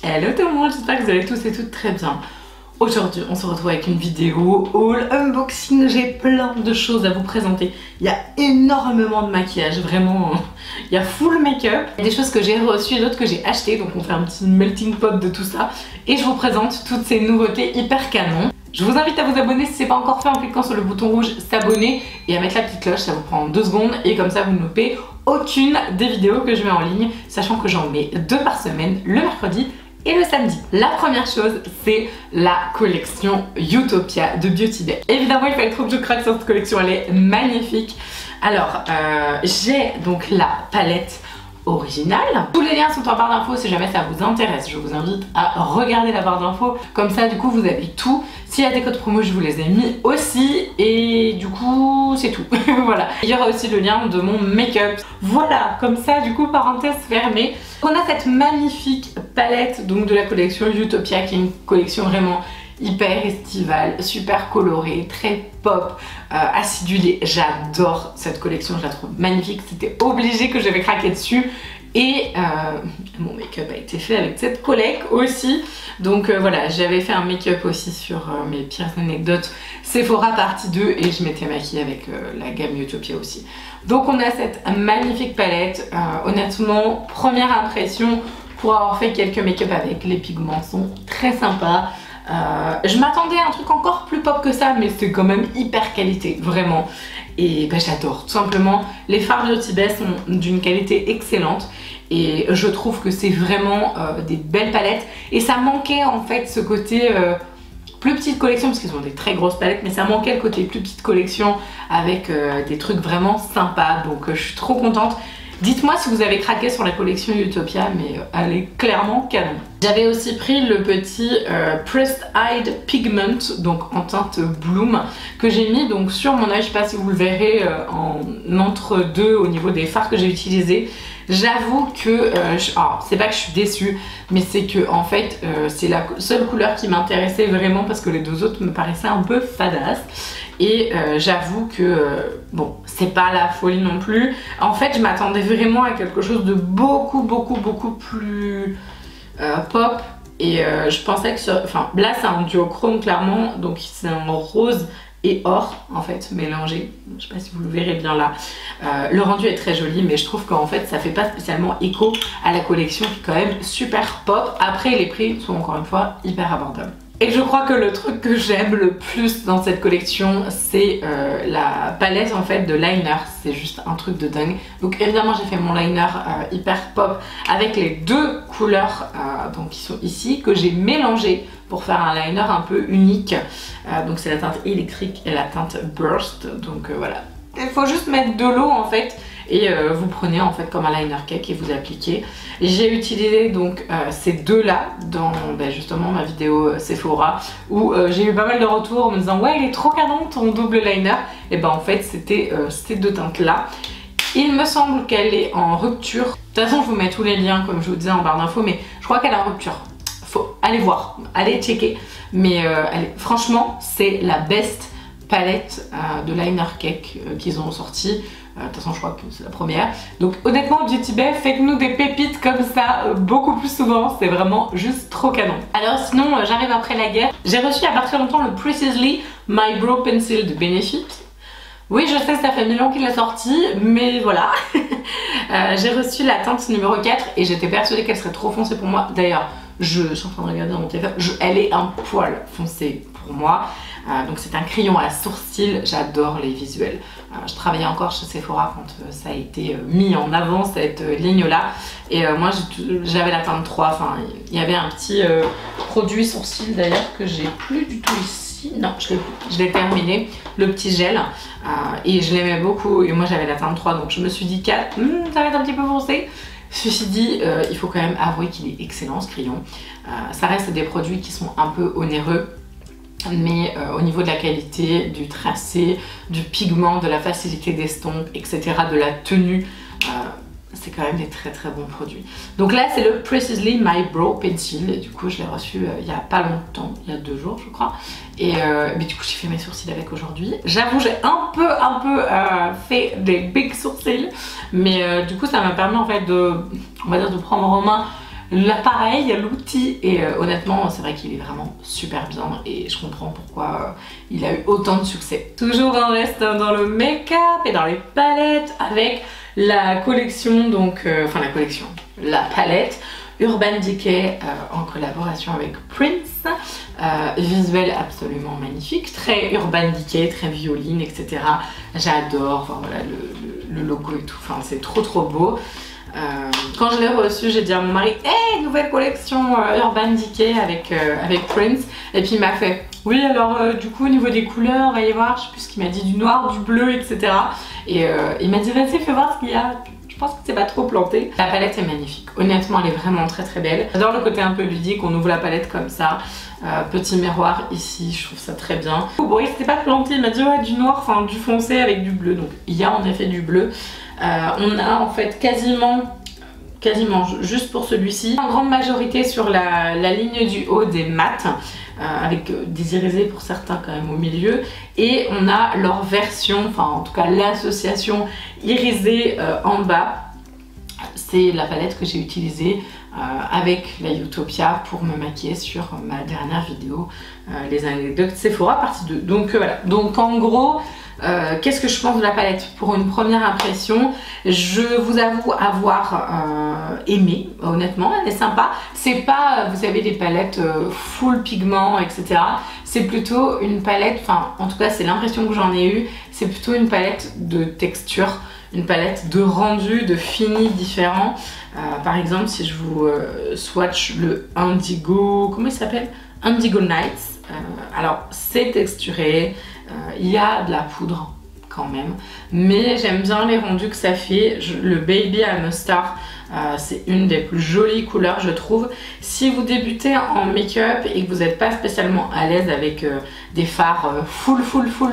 Hello tout le monde, j'espère que vous allez tous et toutes très bien. Aujourd'hui on se retrouve avec une vidéo haul unboxing, j'ai plein de choses à vous présenter. Il y a énormément de maquillage, vraiment, il y a full make-up. Il y a des choses que j'ai reçues et d'autres que j'ai achetées, donc on fait un petit melting pot de tout ça. Et je vous présente toutes ces nouveautés hyper canon. Je vous invite à vous abonner si ce n'est pas encore fait en cliquant sur le bouton rouge s'abonner et à mettre la petite cloche, ça vous prend 2 secondes et comme ça vous ne loupez aucune des vidéos que je mets en ligne, sachant que j'en mets 2 par semaine, le mercredi et le samedi. La première chose, c'est la collection Utopia de Beauty Bay. Évidemment, il fallait trop que je craque sur cette collection, elle est magnifique. Alors, j'ai donc la palette originale. Tous les liens sont en barre d'infos si jamais ça vous intéresse. Je vous invite à regarder la barre d'infos. Comme ça, du coup, vous avez tout. S'il y a des codes promo, je vous les ai mis aussi. Et du coup, c'est tout. Voilà. Il y aura aussi le lien de mon make-up. Voilà, comme ça, du coup, parenthèse fermée. On a cette magnifique palette donc de la collection Utopia, qui est une collection vraiment hyper estivale, super colorée, très pop, acidulée. J'adore cette collection, je la trouve magnifique. C'était obligé que j'avais craqué dessus. Et mon make-up a été fait avec cette collecte aussi. Donc voilà, j'avais fait un make-up aussi sur mes pires anecdotes Sephora partie 2 et je m'étais maquillée avec la gamme Utopia aussi. Donc on a cette magnifique palette. Honnêtement, première impression pour avoir fait quelques make-up avec, les pigments sont très sympas. Je m'attendais à un truc encore plus pop que ça, mais c'est quand même hyper qualité, vraiment. Et bah, j'adore, tout simplement. Les fards Beauty Bay sont d'une qualité excellente et je trouve que c'est vraiment des belles palettes. Et ça manquait en fait ce côté plus petite collection, parce qu'ils ont des très grosses palettes, mais ça manquait le côté plus petite collection avec des trucs vraiment sympas. Donc je suis trop contente. Dites-moi si vous avez craqué sur la collection Utopia, mais elle est clairement canon. J'avais aussi pris le petit Pressed Eye Pigment, donc en teinte Bloom, que j'ai mis donc sur mon œil. Je sais pas si vous le verrez en entre-deux au niveau des fards que j'ai utilisés. J'avoue que, c'est pas que je suis déçue, mais c'est que en fait c'est la seule couleur qui m'intéressait vraiment parce que les deux autres me paraissaient un peu fadasses. Et j'avoue que, bon, c'est pas la folie non plus. En fait, je m'attendais vraiment à quelque chose de beaucoup plus pop. Et je pensais que, enfin, là c'est un duochrome clairement, donc c'est un rose et or en fait mélangé. Je sais pas si vous le verrez bien là. Le rendu est très joli, mais je trouve qu'en fait ça fait pas spécialement écho à la collection qui est quand même super pop. Après, les prix sont encore une fois hyper abordables. Et je crois que le truc que j'aime le plus dans cette collection, c'est la palette en fait de liner. C'est juste un truc de dingue. Donc évidemment j'ai fait mon liner hyper pop avec les deux couleurs donc qui sont ici, que j'ai mélangé pour faire un liner un peu unique. Donc c'est la teinte électrique et la teinte burst. Donc voilà. Il faut juste mettre de l'eau en fait. Et vous prenez en fait comme un liner cake et vous appliquez. J'ai utilisé donc ces deux là dans justement ma vidéo Sephora où j'ai eu pas mal de retours en me disant ouais il est trop canon ton double liner. Et ben en fait c'était ces deux teintes là. Il me semble qu'elle est en rupture. De toute façon je vous mets tous les liens comme je vous disais en barre d'infos, mais je crois qu'elle est en rupture. Faut aller voir, aller checker. Mais franchement c'est la best palette de liner cake qu'ils ont sorti. De toute façon je crois que c'est la première. Donc honnêtement Beauty Bay, faites-nous des pépites comme ça beaucoup plus souvent. C'est vraiment juste trop canon. Alors sinon j'arrive après la guerre. J'ai reçu il y a pas très longtemps le Precisely My Brow Pencil de Benefit. Oui je sais ça fait 1000 ans qu'il est sorti, mais voilà. J'ai reçu la teinte numéro 4 et j'étais persuadée qu'elle serait trop foncée pour moi. D'ailleurs je suis en train de regarder dans mon téléphone, elle est un poil foncée pour moi. Donc c'est un crayon à sourcils, j'adore les visuels. Je travaillais encore chez Sephora quand ça a été mis en avant cette ligne là. Et moi j'avais la teinte 3, enfin il y avait un petit produit sourcils d'ailleurs que j'ai plus du tout ici. Non, je l'ai terminé, le petit gel. Et je l'aimais beaucoup et moi j'avais la teinte 3, donc je me suis dit 4, ça va être un petit peu foncé. Ceci dit, il faut quand même avouer qu'il est excellent ce crayon. Ça reste des produits qui sont un peu onéreux. Mais au niveau de la qualité, du tracé, du pigment, de la facilité d'estompe, etc., de la tenue, c'est quand même des très bons produits. Donc là c'est le Precisely My Brow Pencil et du coup je l'ai reçu il y a pas longtemps, il y a 2 jours je crois. Et mais du coup j'ai fait mes sourcils avec aujourd'hui. J'avoue j'ai un peu fait des big sourcils, mais du coup ça m'a permis en fait de, on va dire, de prendre en main l'appareil, l'outil, et honnêtement c'est vrai qu'il est vraiment super bien et je comprends pourquoi il a eu autant de succès. Toujours on reste dans le make-up et dans les palettes avec la collection, donc la palette Urban Decay en collaboration avec Prince. Visuel absolument magnifique, très Urban Decay, très violine, etc. J'adore, enfin, voilà, le logo et tout, enfin, c'est trop beau. Quand je l'ai reçu, j'ai dit à mon mari, hey, nouvelle collection Urban Decay avec Prince. Et puis il m'a fait, oui, alors du coup au niveau des couleurs, on va y voir, je sais plus ce qu'il m'a dit, du noir, du bleu, etc. Et il m'a dit, vas-y, fais voir ce qu'il y a. Je pense que c'est pas trop planté. La palette est magnifique, honnêtement elle est vraiment très belle. J'adore le côté un peu ludique, on ouvre la palette comme ça. Petit miroir ici, je trouve ça très bien. Bon, il s'était pas planté, il m'a dit ouais, du noir, enfin du foncé avec du bleu. Donc il y a en effet du bleu. On a en fait quasiment juste pour celui-ci, en grande majorité sur la ligne du haut des mattes, avec des irisés pour certains quand même au milieu, et on a leur version, enfin en tout cas l'association irisée en bas. C'est la palette que j'ai utilisée avec la Utopia pour me maquiller sur ma dernière vidéo, les anecdotes Sephora partie 2. Donc voilà, donc en gros qu'est-ce que je pense de la palette pour une première impression? Je vous avoue avoir aimé, honnêtement, elle est sympa. C'est pas, vous savez, des palettes full pigments, etc. C'est plutôt une palette, enfin en tout cas c'est l'impression que j'en ai eu, c'est plutôt une palette de texture, une palette de rendu, de fini différents. Par exemple, si je vous swatch le Indigo, comment il s'appelle? Indigo Nights. Alors c'est texturé, il y a de la poudre quand même, mais j'aime bien les rendus que ça fait. Le Baby I'm a Star, c'est une des plus jolies couleurs je trouve. Si vous débutez en make-up et que vous n'êtes pas spécialement à l'aise avec des fards full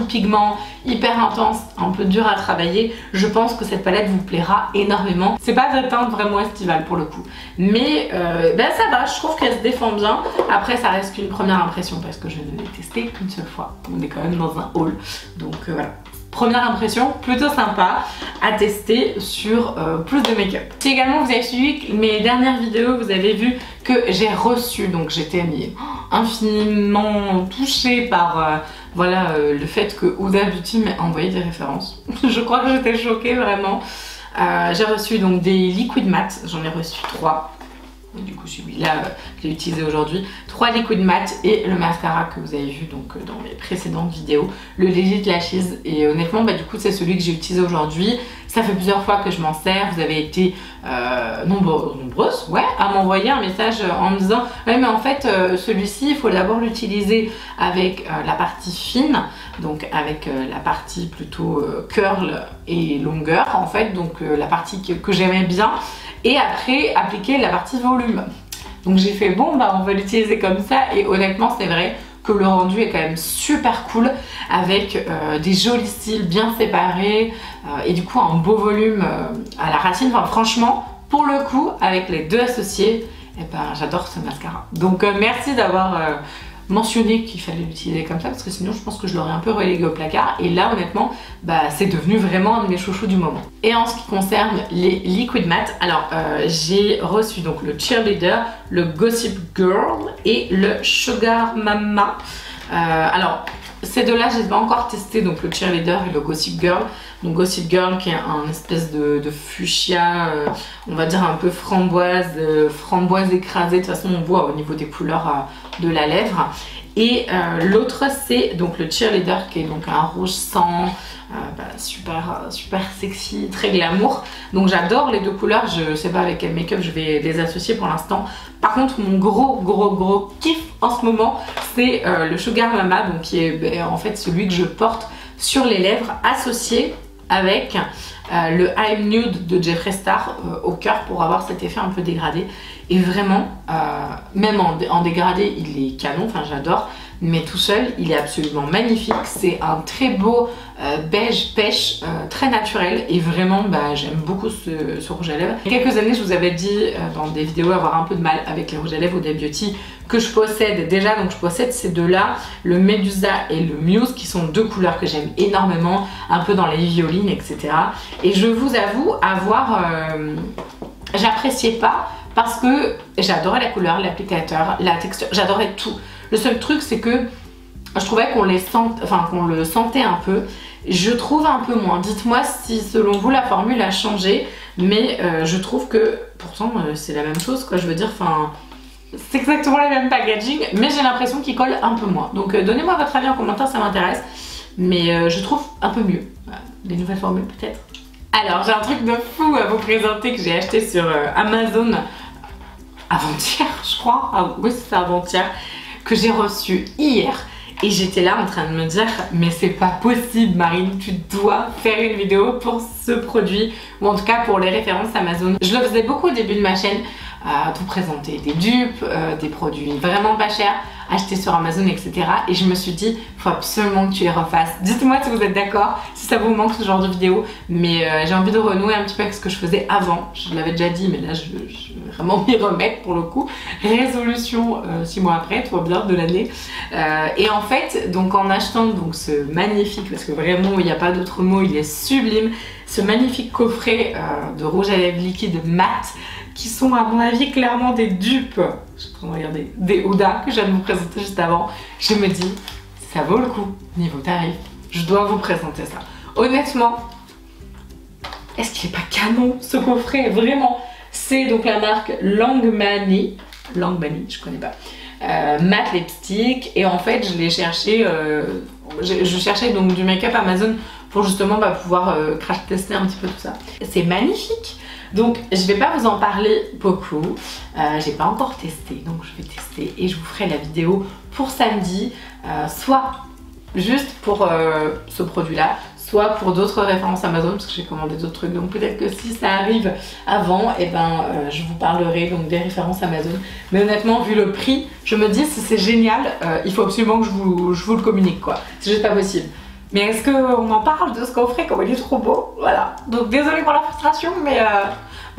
pigment, hyper intense, un peu dur à travailler, je pense que cette palette vous plaira énormément. C'est pas de teinte vraiment estivale pour le coup, mais ben ça va, je trouve qu'elle se défend bien. Après ça reste qu'une première impression parce que je ne l'ai testée qu'une seule fois, on est quand même dans un haul, donc voilà. Première impression plutôt sympa à tester sur plus de make-up. Si également vous avez suivi mes dernières vidéos, vous avez vu que j'ai reçu, donc j'étais infiniment touchée par voilà, le fait que Huda Beauty m'ait envoyé des références. Je crois que j'étais choquée vraiment. J'ai reçu donc des liquid matte, j'en ai reçu 3. Du coup celui-là je l'ai utilisé aujourd'hui, 3 liquid matte et le mascara que vous avez vu donc dans mes précédentes vidéos, le Legit Lashes, et honnêtement bah, du coup c'est celui que j'ai utilisé aujourd'hui. Ça fait plusieurs fois que je m'en sers, vous avez été nombreuses ouais, à m'envoyer un message en me disant ouais mais en fait celui-ci il faut d'abord l'utiliser avec la partie fine, donc avec la partie plutôt curl et longueur en fait, donc la partie que j'aimais bien, et après appliquer la partie volume. Donc j'ai fait bon bah on va l'utiliser comme ça, et honnêtement c'est vrai que le rendu est quand même super cool avec des jolis cils bien séparés et du coup un beau volume à la racine. Enfin franchement pour le coup avec les deux associés, et ben j'adore ce mascara. Donc merci d'avoir mentionné qu'il fallait l'utiliser comme ça, parce que sinon je pense que je l'aurais un peu relégué au placard, et là honnêtement bah, c'est devenu vraiment un de mes chouchous du moment. Et en ce qui concerne les liquid matte, alors j'ai reçu donc le Cheerleader, le Gossip Girl et le Sugar Mama. Alors ces deux-là, je les ai pas encore testés, donc le Cheerleader et le Gossip Girl. Donc Gossip Girl qui est un espèce de fuchsia, on va dire un peu framboise écrasée. De toute façon on voit au niveau des couleurs de la lèvre. Et l'autre c'est donc le Cheerleader qui est donc un rouge sang, bah, super sexy, très glamour. Donc j'adore les deux couleurs, je sais pas avec quel make-up je vais les associer pour l'instant. Par contre mon gros kiff en ce moment c'est le Sugar Mama, donc qui est en fait celui que je porte sur les lèvres, associé avec le I'm Nude de Jeffree Star au cœur pour avoir cet effet un peu dégradé. Et vraiment, même en dégradé il est canon, enfin j'adore, mais tout seul il est absolument magnifique. C'est un très beau beige pêche, très naturel, et vraiment bah, j'aime beaucoup ce rouge à lèvres. Il y a quelques années je vous avais dit dans des vidéos avoir un peu de mal avec les rouges à lèvres Huda Beauty que je possède déjà, donc je possède ces deux là, le Medusa et le Muse, qui sont deux couleurs que j'aime énormément, un peu dans les violines etc. Et je vous avoue avoir j'appréciais pas parce que j'adorais la couleur, l'applicateur, la texture, j'adorais tout. Le seul truc c'est que je trouvais qu'on le sentait un peu. Je trouve un peu moins. Dites-moi si selon vous la formule a changé, mais je trouve que pourtant c'est la même chose quoi, je veux dire, enfin c'est exactement le même packaging, mais j'ai l'impression qu'il colle un peu moins. Donc donnez-moi votre avis en commentaire, ça m'intéresse, mais je trouve un peu mieux. Voilà, les nouvelles formules peut-être. Alors j'ai un truc de fou à vous présenter que j'ai acheté sur Amazon avant-hier je crois, oui c'est avant-hier, que j'ai reçu hier. Et j'étais là en train de me dire mais c'est pas possible Marine, tu dois faire une vidéo pour ce produit, ou en tout cas pour les références Amazon. Je le faisais beaucoup au début de ma chaîne, vous présenter des dupes, des produits vraiment pas chers, achetés sur Amazon etc. Et je me suis dit faut absolument que tu les refasses. Dites-moi si vous êtes d'accord, si ça vous manque ce genre de vidéo, mais j'ai envie de renouer un petit peu avec ce que je faisais avant. Je l'avais déjà dit mais là je vais vraiment m'y remettre pour le coup. Résolution 6 mois après, tout va bien de l'année. Et en fait donc en achetant donc ce magnifique, parce que vraiment il n'y a pas d'autre mot, il est sublime, ce magnifique coffret de rouge à lèvres liquide mat, qui sont à mon avis clairement des dupes. Je suis en train de regarder des Huda que je viens de vous présenter juste avant. Je me dis, ça vaut le coup, niveau tarif, je dois vous présenter ça. Honnêtement, est-ce qu'il est pas canon ce coffret, vraiment? C'est donc la marque Langmani, je connais pas, matte lipstick, et en fait je l'ai cherché, je cherchais donc du make-up Amazon pour justement pouvoir crash tester un petit peu tout ça. C'est magnifique. Donc je vais pas vous en parler beaucoup, j'ai pas encore testé, donc je vais tester et je vous ferai la vidéo pour samedi, soit juste pour ce produit là, soit pour d'autres références Amazon parce que j'ai commandé d'autres trucs, donc peut-être que si ça arrive avant, et je vous parlerai donc des références Amazon. Mais honnêtement vu le prix, je me dis si c'est génial, il faut absolument que je vous le communique quoi, c'est juste pas possible. Mais est-ce qu'on en parle de ce coffret, comme il est trop beau? Voilà, donc désolée pour la frustration, mais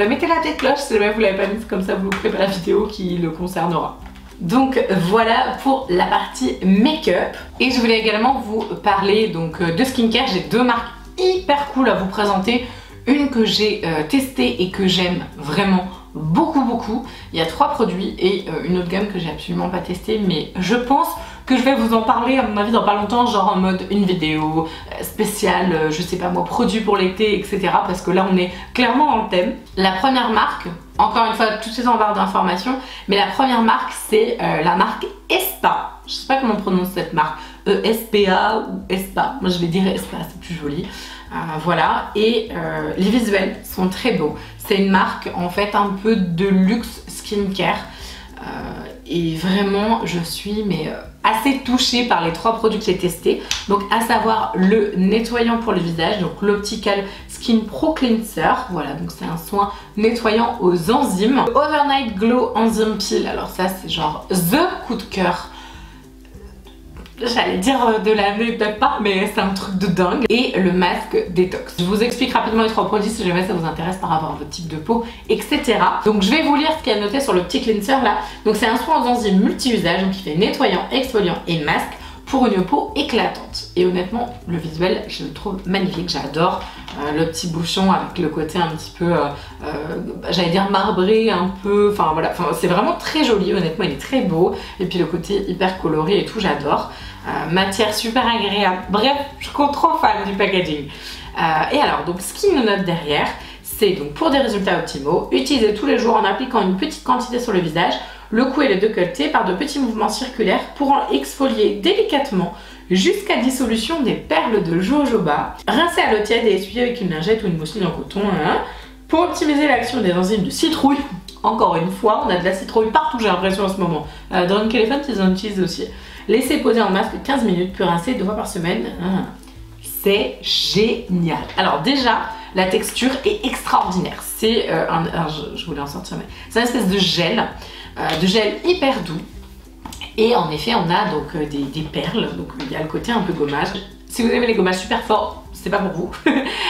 mettez la petite cloche si jamais vous l'avez pas mise, comme ça vous louperez pas la vidéo qui le concernera. Donc voilà pour la partie make-up. Et je voulais également vous parler donc de skincare. J'ai deux marques hyper cool à vous présenter. Une que j'ai testée et que j'aime vraiment beaucoup. Il y a 3 produits et une autre gamme que j'ai absolument pas testée, mais je pense que je vais vous en parler à mon avis dans pas longtemps, genre en mode une vidéo spéciale, je sais pas moi, produits pour l'été, etc. Parce que là on est clairement dans le thème. La première marque, encore une fois tout est en barre d'informations, mais la première marque c'est la marque Espa. Je sais pas comment on prononce cette marque, ESPA ou Espa, moi je vais dire Espa, c'est plus joli. Voilà, et les visuels sont très beaux. C'est une marque en fait un peu de luxe skincare. Et vraiment je suis assez touchée par les 3 produits que j'ai testés, donc à savoir le nettoyant pour le visage, donc l'Optical Skin Pro Cleanser, voilà, donc c'est un soin nettoyant aux enzymes. Overnight Glow Enzyme Peel, alors ça c'est genre the coup de cœur, j'allais dire de l'année, peut-être pas, mais c'est un truc de dingue. Et le masque détox. Je vous explique rapidement les 3 produits si jamais ça vous intéresse par rapport à votre type de peau, etc. Donc je vais vous lire ce qu'il y a noté sur le petit cleanser là. Donc c'est un soin aux enzymes multi-usage, donc qui fait nettoyant, exfoliant et masque pour une peau éclatante. Et honnêtement, le visuel, je le trouve magnifique, j'adore le petit bouchon avec le côté un petit peu, j'allais dire marbré, un peu, enfin voilà, c'est vraiment très joli, honnêtement, il est très beau. Et puis le côté hyper coloré et tout, j'adore. Matière super agréable, bref, je suis trop fan du packaging. Et alors, donc ce qu'il nous note derrière, c'est donc pour des résultats optimaux, utilisez tous les jours en appliquant une petite quantité sur le visage, le cou et le décolleté par de petits mouvements circulaires pour en exfolier délicatement jusqu'à dissolution des perles de jojoba. Rincez à l'eau tiède et essuyez avec une lingette ou une mousseline en coton pour optimiser l'action des enzymes de citrouille. Encore une fois, on a de la citrouille partout, j'ai l'impression en ce moment. Drunk Elephant, ils en utilisent aussi. Laissez poser en masque 15 minutes, puis rincer 2 fois par semaine. C'est génial. Alors déjà, la texture est extraordinaire. C'est je voulais en sortir, mais c'est une espèce de gel hyper doux. Et en effet, on a donc des perles. Donc il y a le côté un peu gommage. Si vous aimez les gommages super forts, c'est pas pour vous.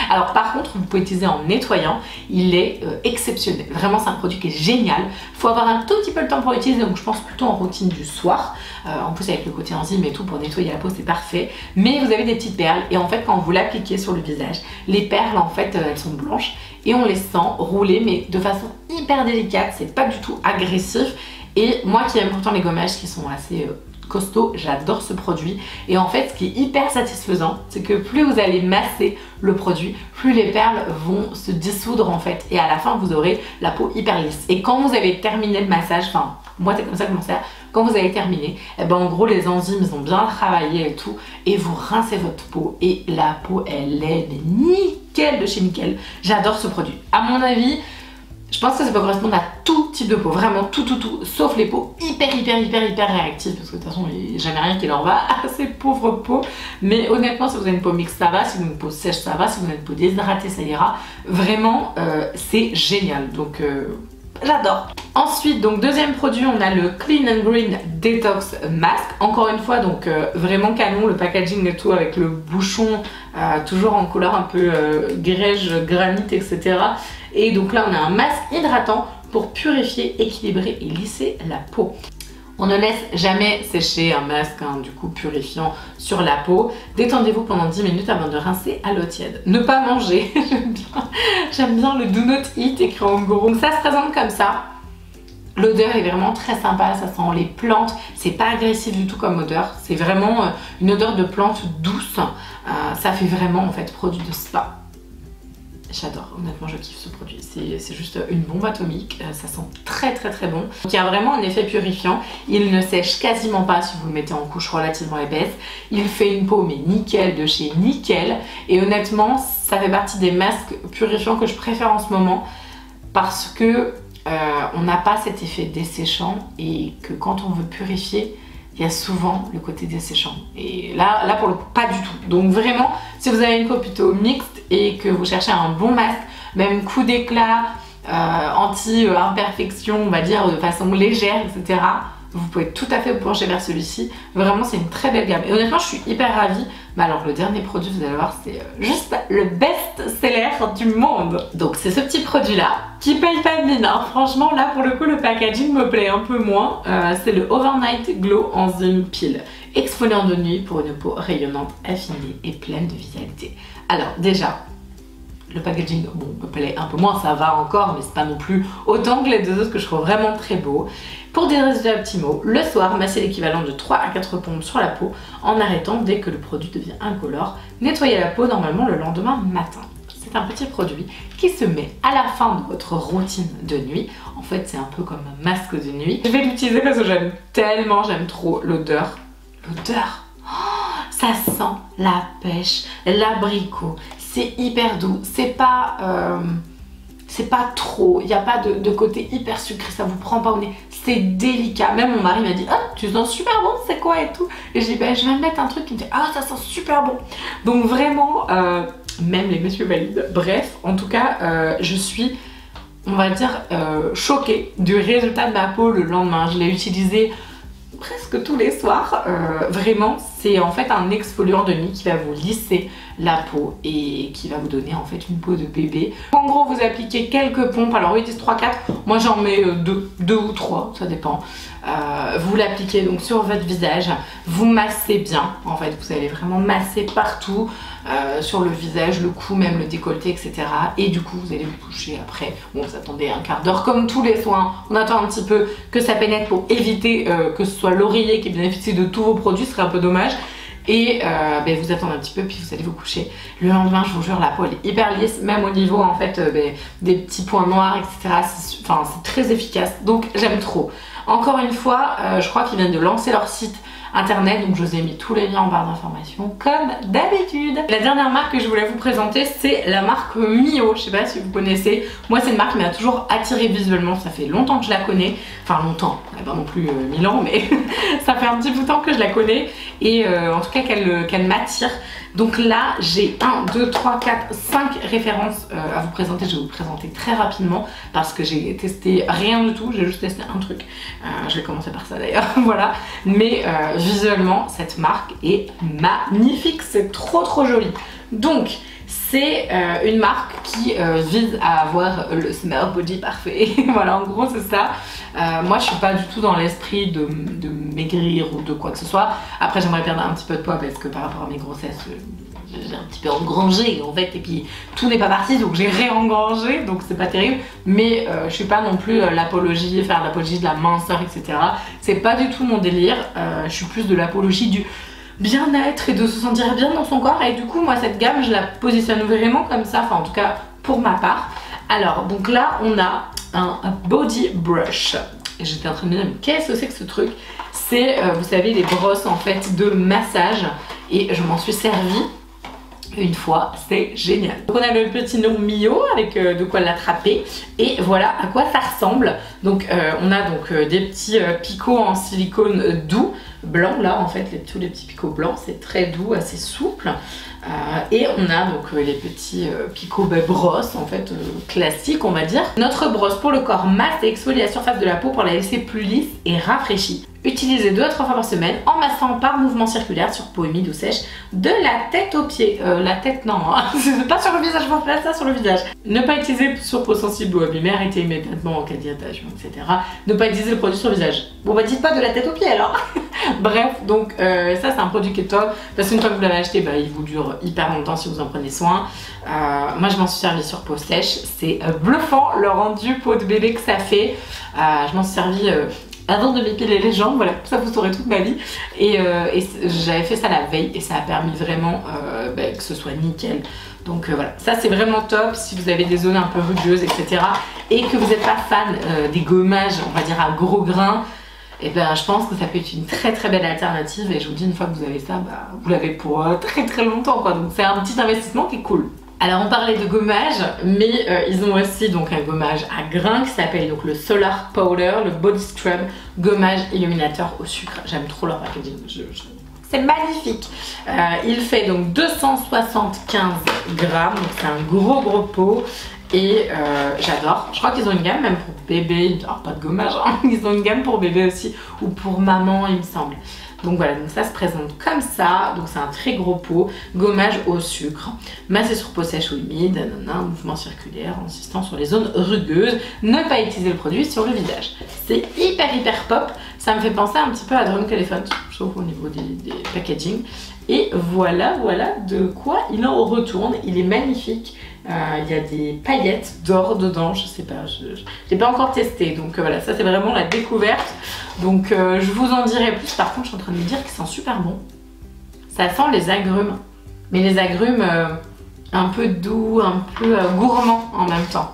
Alors par contre, vous pouvez utiliser en nettoyant, il est exceptionnel. Vraiment, c'est un produit qui est génial. Il faut avoir un tout petit peu le temps pour l'utiliser, donc je pense plutôt en routine du soir. En plus, avec le côté enzyme et tout, pour nettoyer la peau, c'est parfait. Mais vous avez des petites perles, et en fait, quand vous l'appliquez sur le visage, les perles, en fait, elles sont blanches, et on les sent rouler, mais de façon hyper délicate, c'est pas du tout agressif. Et moi qui aime pourtant les gommages qui sont assez costaud, j'adore ce produit. Et en fait, ce qui est hyper satisfaisant, c'est que plus vous allez masser le produit, plus les perles vont se dissoudre en fait. Et à la fin, vous aurez la peau hyper lisse. Et quand vous avez terminé le massage, enfin, moi c'est comme ça que je m'en sers, quand vous avez terminé, eh ben, en gros les enzymes ils ont bien travaillé et tout, et vous rincez votre peau et la peau elle est nickel de chez nickel. J'adore ce produit. À mon avis, je pense que ça peut correspondre à tout type de peau, vraiment tout, sauf les peaux hyper réactives, parce que de toute façon il n'y a jamais rien qui leur va à ces pauvres peaux. Mais honnêtement, si vous avez une peau mixte, ça va, si vous avez une peau sèche, ça va, si vous avez une peau déshydratée, ça ira. Vraiment, c'est génial, donc j'adore. Ensuite, donc deuxième produit, on a le Clean and Green Detox Mask. Encore une fois, donc vraiment canon, le packaging et tout avec le bouchon toujours en couleur un peu grège, granit, etc. Et donc là, on a un masque hydratant pour purifier, équilibrer et lisser la peau. On ne laisse jamais sécher un masque du coup purifiant sur la peau. Détendez-vous pendant 10 minutes avant de rincer à l'eau tiède. Ne pas manger, j'aime bien le do not eat écrit en gros. Donc ça se présente comme ça. L'odeur est vraiment très sympa, ça sent les plantes, c'est pas agressif du tout comme odeur, c'est vraiment une odeur de plante douce. Ça fait vraiment en fait produit de spa. J'adore, honnêtement je kiffe ce produit, c'est juste une bombe atomique, ça sent très bon. Donc, il y a vraiment un effet purifiant, il ne sèche quasiment pas si vous le mettez en couche relativement épaisse, il fait une peau mais nickel de chez nickel, et honnêtement ça fait partie des masques purifiants que je préfère en ce moment parce que on n'a pas cet effet desséchant et que quand on veut purifier, il y a souvent le côté desséchant. Et là pour le coup, pas du tout. Donc vraiment, si vous avez une peau plutôt mixte et que vous cherchez un bon masque, même coup d'éclat, anti-imperfection, on va dire de façon légère, etc., vous pouvez tout à fait vous pencher vers celui-ci. Vraiment, c'est une très belle gamme. Et honnêtement, je suis hyper ravie. Mais alors, le dernier produit, vous allez voir, c'est juste le best-seller du monde. Donc, c'est ce petit produit-là qui paye pas de mine. Hein. Franchement, là, pour le coup, le packaging me plaît un peu moins. C'est le Overnight Glow Enzyme Peel. Exfoliant de nuit pour une peau rayonnante, affinée et pleine de vitalité. Alors, déjà, le packaging, bon, me plaît un peu moins, ça va encore, mais c'est pas non plus autant que les deux autres que je trouve vraiment très beaux. Pour des résultats optimaux, le soir, masser l'équivalent de 3 à 4 pompes sur la peau en arrêtant dès que le produit devient incolore. Nettoyer la peau normalement le lendemain matin. C'est un petit produit qui se met à la fin de votre routine de nuit. En fait, c'est un peu comme un masque de nuit. Je vais l'utiliser parce que j'aime trop l'odeur. L'odeur, oh, ça sent la pêche, l'abricot. C'est hyper doux, c'est pas trop, il n'y a pas de côté hyper sucré, ça vous prend pas au nez, c'est délicat. Même mon mari m'a dit, ah tu sens super bon, c'est quoi et tout. Et j'ai dit, ben, je vais me mettre un truc qui me dit, ah ça sent super bon. Donc vraiment, même les messieurs valident. Bref, en tout cas, je suis, on va dire, choquée du résultat de ma peau le lendemain. Je l'ai utilisé presque tous les soirs. Vraiment, c'est en fait un exfoliant de nuit qui va vous lisser la peau et qui va vous donner en fait une peau de bébé. En gros, vous appliquez quelques pompes, alors ils disent 3-4, moi j'en mets 2 ou 3, ça dépend. Vous l'appliquez donc sur votre visage, vous massez bien, en fait vous allez vraiment masser partout, sur le visage, le cou, même le décolleté, etc. Et du coup vous allez vous coucher après, bon vous attendez un quart d'heure comme tous les soins, on attend un petit peu que ça pénètre pour éviter que ce soit l'oreiller qui bénéficie de tous vos produits, ce serait un peu dommage. Et ben, vous attendez un petit peu puis vous allez vous coucher. Le lendemain, je vous jure, la peau elle est hyper lisse, même au niveau en fait des petits points noirs, etc. C'est très efficace, donc j'aime trop. Encore une fois, je crois qu'ils viennent de lancer leur site internet, donc je vous ai mis tous les liens en barre d'informations comme d'habitude. La dernière marque que je voulais vous présenter, c'est la marque Mio. Je sais pas si vous connaissez, moi c'est une marque qui m'a toujours attirée visuellement, ça fait longtemps que je la connais, enfin longtemps, pas non plus 1000 ans, mais ça fait un petit bout de temps que je la connais et en tout cas qu'elle m'attire. Donc là j'ai 1, 2, 3, 4, 5 références à vous présenter. Je vais vous présenter très rapidement parce que j'ai testé rien du tout, j'ai juste testé un truc. Je vais commencer par ça d'ailleurs, voilà. Mais visuellement cette marque est magnifique, c'est trop joli. Donc c'est une marque qui vise à avoir le summer body parfait. Voilà, en gros c'est ça. Moi je suis pas du tout dans l'esprit de maigrir ou de quoi que ce soit. Après j'aimerais perdre un petit peu de poids parce que par rapport à mes grossesses j'ai un petit peu engrangé en fait, et puis tout n'est pas parti donc j'ai réengrangé, donc c'est pas terrible. Mais je suis pas non plus faire l'apologie de la minceur, etc. C'est pas du tout mon délire. Je suis plus de l'apologie du bien-être et de se sentir bien dans son corps, et du coup moi cette gamme je la positionne vraiment comme ça, enfin en tout cas pour ma part. Alors donc là on a un body brush et j'étais en train de me dire mais qu'est-ce que c'est que ce truc? C'est vous savez les brosses en fait de massage, et je m'en suis servie une fois, c'est génial. Donc on a le petit nom Mio avec de quoi l'attraper, et voilà à quoi ça ressemble. Donc on a donc des petits picots en silicone doux, blanc là en fait, tous les petits picots blancs, c'est très doux, assez souple. Et on a donc les petits picots brosses en fait classiques on va dire. Notre brosse pour le corps masse et exfolie la surface de la peau pour la laisser plus lisse et rafraîchie. Utilisez 2 à 3 fois par semaine en massant par mouvement circulaire sur peau humide ou sèche de la tête aux pieds. La tête non, hein. C'est pas sur le visage, je place ça sur le visage. Ne pas utiliser sur peau sensible ou abîmée, arrêtez immédiatement en cas d'irritation, etc. Ne pas utiliser le produit sur le visage. Bon bah dites pas de la tête aux pieds alors. Bref, donc ça c'est un produit qui est top parce qu'une fois que vous l'avez acheté, bah, il vous dure hyper longtemps si vous en prenez soin. Moi je m'en suis servi sur peau sèche, c'est bluffant le rendu peau de bébé que ça fait. Je m'en suis servi avant de m'épiler les jambes, voilà, ça vous saurez toute ma vie. Et j'avais fait ça la veille et ça a permis vraiment que ce soit nickel. Donc voilà, ça c'est vraiment top si vous avez des zones un peu rugueuses, etc. Et que vous n'êtes pas fan des gommages, on va dire à gros grains. Et ben je pense que ça peut être une très belle alternative, et je vous dis une fois que vous avez ça, bah, vous l'avez pour très longtemps quoi. Donc c'est un petit investissement qui est cool. Alors on parlait de gommage, mais ils ont aussi donc un gommage à grains qui s'appelle donc le Solar Powder, le Body Scrub gommage illuminateur au sucre. J'aime trop leur packaging, c'est magnifique. Il fait donc 275 grammes, donc c'est un gros pot. Et j'adore. Je crois qu'ils ont une gamme même pour bébé, alors pas de gommage, hein. Ils ont une gamme pour bébé aussi, ou pour maman il me semble. Donc voilà, donc ça se présente comme ça, donc c'est un très gros pot, gommage au sucre, massé sur peau sèche ou humide, nanana, mouvement circulaire, insistant sur les zones rugueuses, ne pas utiliser le produit sur le visage. C'est hyper pop, ça me fait penser un petit peu à Drunk Elephant, je trouve au niveau des packaging. Et voilà de quoi il en retourne, il est magnifique. Il y a des paillettes d'or dedans, je sais pas, je l'ai pas encore testé, donc voilà, ça c'est vraiment la découverte. Donc je vous en dirai plus. Par contre je suis en train de me dire qu'ils sont super bons. Ça sent les agrumes, mais les agrumes un peu doux, un peu gourmands en même temps.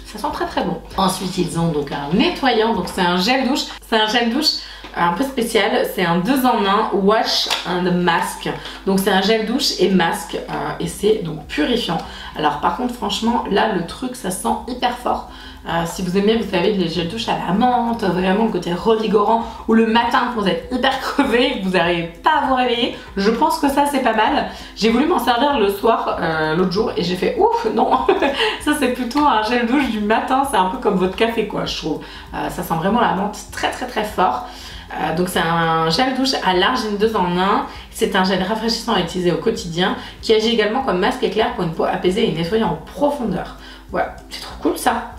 Ça sent très bon. Ensuite ils ont donc un nettoyant, donc c'est un gel douche. C'est un gel douche un peu spécial, c'est un 2 en 1 wash and mask. Donc c'est un gel douche et masque et c'est donc purifiant. Alors par contre franchement là le truc ça sent hyper fort. Si vous aimez, vous savez, les gels douche à la menthe, vraiment le côté revigorant, ou le matin quand vous êtes hyper crevé et que vous n'arrivez pas à vous réveiller, je pense que ça c'est pas mal. J'ai voulu m'en servir le soir l'autre jour et j'ai fait ouf non. Ça c'est plutôt un gel douche du matin, c'est un peu comme votre café quoi je trouve. Ça sent vraiment la menthe très fort. Donc c'est un gel douche à l'argile 2 en 1. C'est un gel rafraîchissant à utiliser au quotidien qui agit également comme masque éclair pour une peau apaisée et nettoyée en profondeur. Voilà, c'est trop cool ça.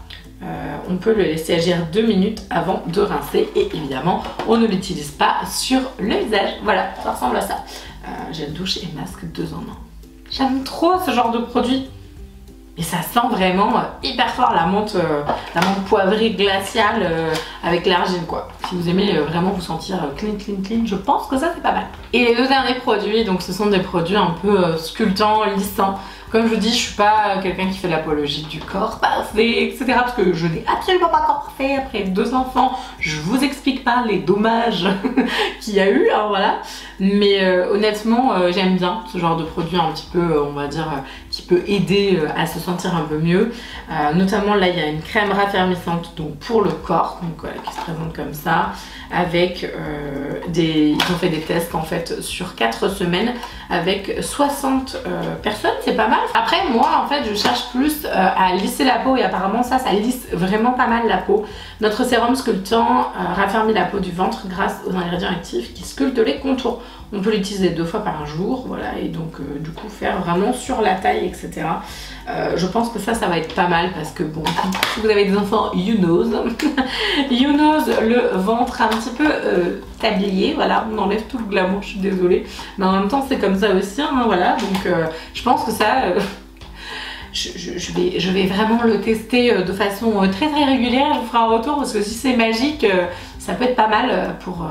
On peut le laisser agir 2 minutes avant de rincer et évidemment on ne l'utilise pas sur le visage. Voilà, ça ressemble à ça. Gel douche et masque 2 en 1. J'aime trop ce genre de produit. Et ça sent vraiment hyper fort la menthe poivrée glaciale avec l'argile quoi. Si vous aimez vraiment vous sentir clean, je pense que ça c'est pas mal. Et les 2 derniers produits, donc ce sont des produits un peu sculptants, lissants. Comme je vous dis, je suis pas quelqu'un qui fait l'apologie du corps parfait, etc. Parce que je n'ai absolument pas corps parfait après 2 enfants. Je vous explique pas les dommages qu'il y a eu, hein, voilà. Mais honnêtement, j'aime bien ce genre de produit un petit peu, on va dire, qui peut aider à se sentir un peu mieux. Notamment là, il y a une crème raffermissante donc pour le corps, donc qui se présente comme ça. avec ils ont fait des tests en fait sur 4 semaines avec 60 personnes, c'est pas mal. Après moi en fait je cherche plus à lisser la peau et apparemment ça lisse vraiment pas mal la peau. Notre sérum sculptant raffermit la peau du ventre grâce aux ingrédients actifs qui sculptent les contours. On peut l'utiliser 2 fois par jour, voilà, et donc du coup faire vraiment sur la taille, etc. Je pense que ça va être pas mal parce que bon, si vous avez des enfants, you knows le ventre un petit peu tablier, voilà, on enlève tout le glamour, je suis désolée, mais en même temps c'est comme ça aussi, hein, voilà, donc je pense que ça... Je vais vraiment le tester de façon très régulière, je vous ferai un retour parce que si c'est magique, ça peut être pas mal pour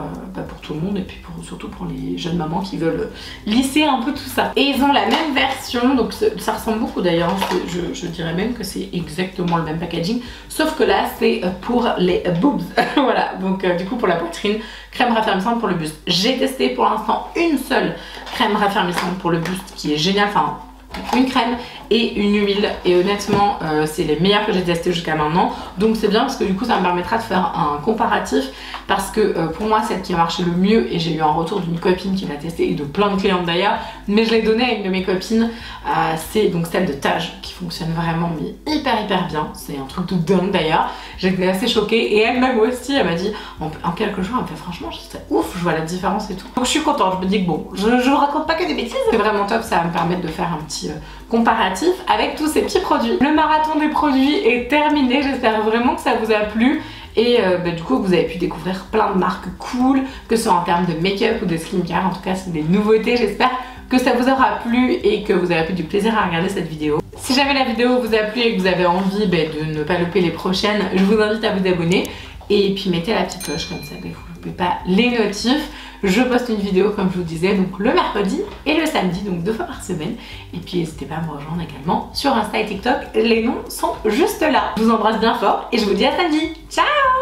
tout le monde et puis surtout pour les jeunes mamans qui veulent lisser un peu tout ça. Et ils ont la même version, donc ça ressemble beaucoup d'ailleurs, je dirais même que c'est exactement le même packaging, sauf que là c'est pour les boobs, voilà, donc du coup pour la poitrine, crème raffermissante pour le buste. J'ai testé pour l'instant une seule crème raffermissante pour le buste qui est géniale, enfin une crème et une huile et honnêtement c'est les meilleures que j'ai testées jusqu'à maintenant, donc c'est bien parce que du coup ça me permettra de faire un comparatif parce que pour moi celle qui a marché le mieux, et j'ai eu un retour d'une copine qui l'a testé et de plein de clientes d'ailleurs, mais je l'ai donnée à une de mes copines, c'est donc celle de Taj qui fonctionne vraiment mais hyper bien, c'est un truc de dingue d'ailleurs, j'étais assez choquée et elle-même aussi elle m'a dit en quelques jours, elle me fait franchement c'est ouf, je vois la différence et tout, donc je suis contente, je me dis que bon, je vous raconte pas que des bêtises, c'est vraiment top, ça va me permettre de faire un petit comparatif avec tous ces petits produits. Le marathon des produits est terminé, j'espère vraiment que ça vous a plu et du coup vous avez pu découvrir plein de marques cool, que ce soit en termes de make-up ou de skincare, en tout cas c'est des nouveautés, j'espère que ça vous aura plu et que vous aurez pris du plaisir à regarder cette vidéo. Si jamais la vidéo vous a plu et que vous avez envie de ne pas louper les prochaines, je vous invite à vous abonner et puis mettez la petite cloche comme ça, vous ne loupez pas les notifs. Je poste une vidéo comme je vous disais donc le mercredi et le samedi, donc 2 fois par semaine. Et puis n'hésitez pas à me rejoindre également sur Insta et TikTok, les noms sont juste là. Je vous embrasse bien fort et je vous dis à samedi. Ciao!